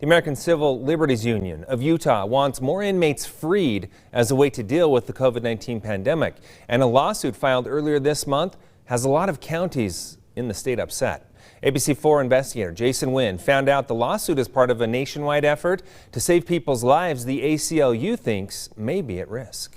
The American Civil Liberties Union of Utah wants more inmates freed as a way to deal with the COVID-19 pandemic. And a lawsuit filed earlier this month has a lot of counties in the state upset. ABC4 investigator Jason Wynn found out the lawsuit is part of a nationwide effort to save people's lives the ACLU thinks may be at risk.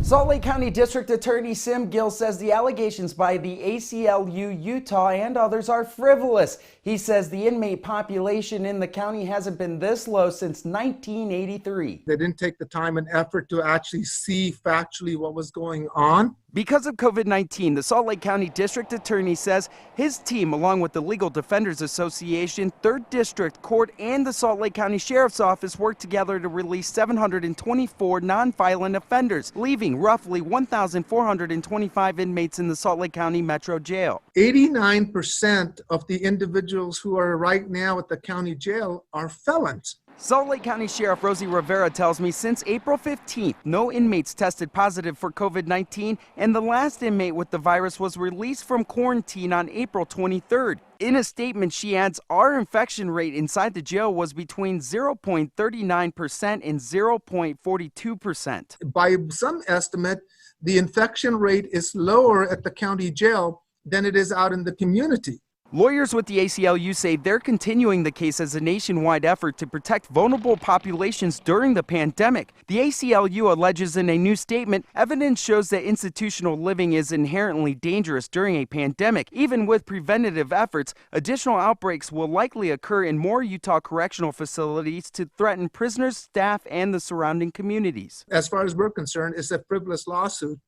Salt Lake County District Attorney Sim Gill says the allegations by the ACLU Utah and others are frivolous. He says the inmate population in the county hasn't been this low since 1983. They didn't take the time and effort to actually see factually what was going on. Because of COVID-19, the Salt Lake County District Attorney says his team, along with the Legal Defenders Association, 3rd District Court, and the Salt Lake County Sheriff's Office worked together to release 724 nonviolent offenders, leaving roughly 1,425 inmates in the Salt Lake County Metro Jail. 89% of the individuals who are right now at the county jail are felons. Salt Lake County Sheriff Rosie Rivera tells me since April 15th, no inmates tested positive for COVID-19, and the last inmate with the virus was released from quarantine on April 23rd. In a statement, she adds, our infection rate inside the jail was between 0.39% and 0.42%. By some estimate, the infection rate is lower at the county jail than it is out in the community. Lawyers with the ACLU say they're continuing the case as a nationwide effort to protect vulnerable populations during the pandemic. The ACLU alleges in a new statement, evidence shows that institutional living is inherently dangerous during a pandemic. Even with preventative efforts, additional outbreaks will likely occur in more Utah correctional facilities to threaten prisoners, staff, and the surrounding communities. As far as we're concerned, it's a frivolous lawsuit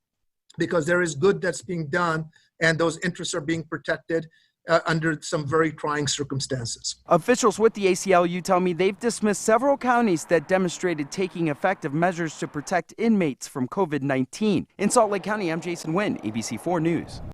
because there is good that's being done and those interests are being protected under some very trying circumstances. Officials with the ACLU tell me they've dismissed several counties that demonstrated taking effective measures to protect inmates from COVID-19. In Salt Lake County, I'm Jason Wynn, ABC4 News.